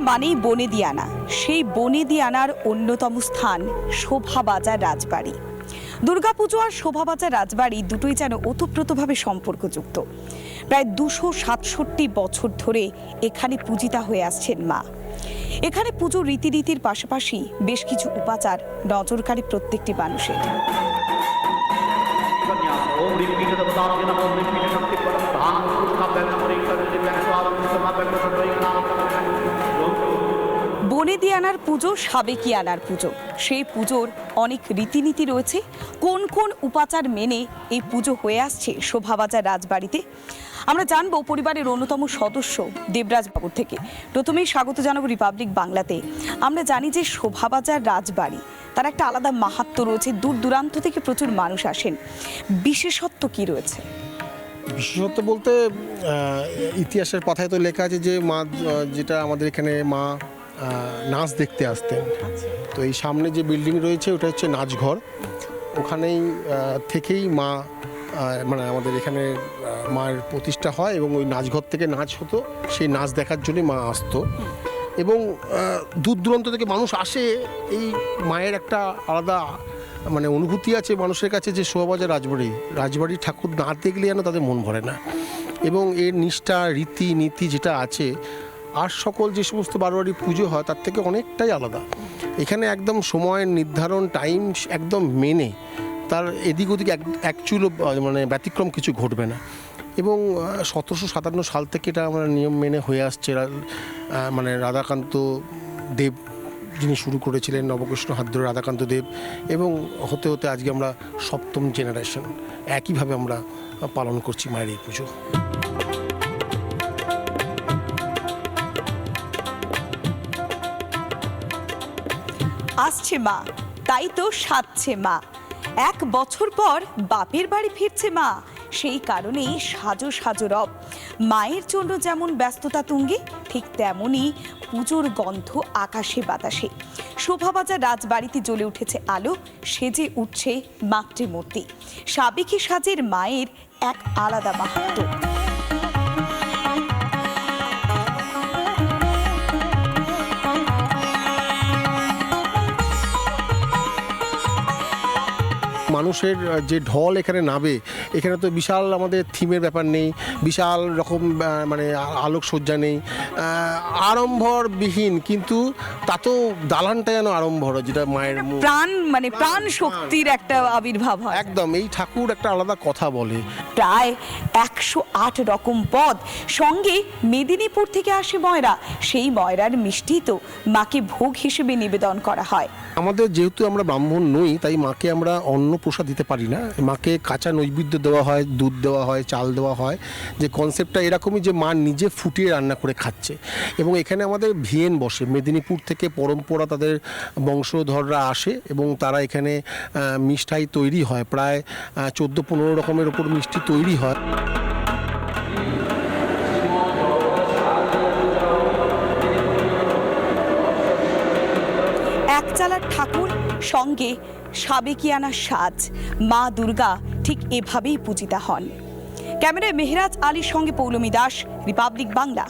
মানেই বনেদিয়ানা। সেই বনেদিয়ানার অন্যতম স্থান শোভাবাজার রাজবাড়ি। দুর্গাপুজো আর শোভাবাজার রাজবাড়ি দুটোই যেন ওতপ্রোতভাবে সম্পর্কযুক্ত। প্রায় 267 বছর ধরে এখানে পূজিতা হয়ে আসছেন মা। এখানে পুজোর রীতিনীতির পাশাপাশি বেশ কিছু উপাচার নজরকাড়ি প্রত্যেকটি মানুষের। বনেদিয়ানার পুজো সাবেকিয়ানার পুজো। সেই পুজোর অনেক রীতিনীতি রয়েছে। কোন কোন উপাচার মেনে এই পুজো হয়ে আসছে শোভাবাজার রাজবাড়িতে আমরা জানবো পরিবারের অন্যতম সদস্য দেবরাজ বাবুর থেকে। প্রথমেই স্বাগত জানাবো রিপাবলিক বাংলাতে। আমরা জানি যে শোভাবাজার রাজবাড়ি তার একটা আলাদা মাহাত্ম্য রয়েছে, দূর দূরান্ত থেকে প্রচুর মানুষ আসেন। বিশেষত্ব কি রয়েছে? বিশেষত্ব বলতে ইতিহাসের পাতায় তো লেখা আছে যে মা, যেটা আমাদের এখানে মা নাচ দেখতে আসতেন। তো এই সামনে যে বিল্ডিং রয়েছে ওটা হচ্ছে নাচঘর। ওখানেই থেকেই মা, মানে আমাদের এখানে মায়ের প্রতিষ্ঠা হয় এবং ওই নাচঘর থেকে নাচ হতো, সেই নাচ দেখার জন্যই মা আসতো। এবং দূর দূরান্ত থেকে মানুষ আসে। এই মায়ের একটা আলাদা মানে অনুভূতি আছে মানুষের কাছে যে শোভাবাজার রাজবাড়ি ঠাকুর না দেখলে যেন তাদের মন ভরে না। এবং এর নিষ্ঠা রীতি নীতি যেটা আছে আর সকল যে সমস্ত বারোয়ারি পুজো হয় তার থেকে অনেকটাই আলাদা। এখানে একদম সময়ের নির্ধারণ টাইম একদম মেনে, তার এদিক ওদিক এক চুলো মানে ব্যতিক্রম কিছু ঘটবে না। এবং 1757 সাল থেকে এটা আমরা নিয়ম মেনে হয়ে আসছে। মানে রাধাকান্ত দেব যিনি শুরু করেছিলেন, নবকৃষ্ণ হাত ধরে রাধাকান্ত দেব, এবং হতে হতে আজকে আমরা 7ম জেনারেশন একইভাবে আমরা পালন করছি মায়ের এই পুজো। আসছে মা, তাই তো সাজছে মা। 1 বছর পর বাপের বাড়ি ফিরছে মা, সেই কারণেই সাজো সাজো রব। মায়ের জন্য যেমন ব্যস্ততা তুঙ্গে, ঠিক তেমনই পুজোর গন্ধ আকাশে বাতাসে। শোভাবাজার রাজবাড়িতে জ্বলে উঠেছে আলো, সেজে উঠছে মাতৃমূর্তি। সাবেকি সাজের মায়ের এক আলাদা মাহাত্ম্য। মানুষের যে ঢল এখানে নাবে, এখানে তো বিশাল আমাদের থিমের ব্যাপার নেই, বিশাল রকম মানে আলোকসজ্জা নেই, আড়ম্বরবিহীন, কিন্তু তাতেও দালানটা যেন আড়ম্বর, যেটা মায়ের প্রাণ মানে প্রাণ শক্তির একটা আবির্ভাব হয়। একদম এই ঠাকুর একটা আলাদা কথা বলে। প্রায় 108 রকম পদ, সঙ্গে মেদিনীপুর থেকে আসে ময়রা। সেই ময়রার মিষ্টি তো মাকে ভোগ হিসেবে নিবেদন করা হয়। আমাদের যেহেতু আমরা ব্রাহ্মণ নই, তাই মাকে আমরা অন্ন প্রসাদ দিতে পারি না। মাকে কাঁচা নৈবেদ্য দেওয়া হয়, দুধ দেওয়া হয়, চাল দেওয়া হয়। যে কনসেপ্টটা এরকমই যে মা নিজে ফুটিয়ে রান্না করে খাচ্ছে। এবং এখানে আমাদের ভিয়েন বসে, মেদিনীপুর থেকে পরম্পরা তাদের বংশধররা আসে এবং তারা এখানে মিষ্টাই তৈরি হয়, প্রায় 14-15 রকমের ওপর মিষ্টি তৈরি হয়। একচালার ঠাকুর, সঙ্গে সাবেকিয়ানা সাজ। মা দুর্গা ঠিক এভাবেই পূজিতা হন। ক্যামেরায় মেহরাজ আলীর সঙ্গে পৌলমী দাস, রিপাবলিক বাংলা।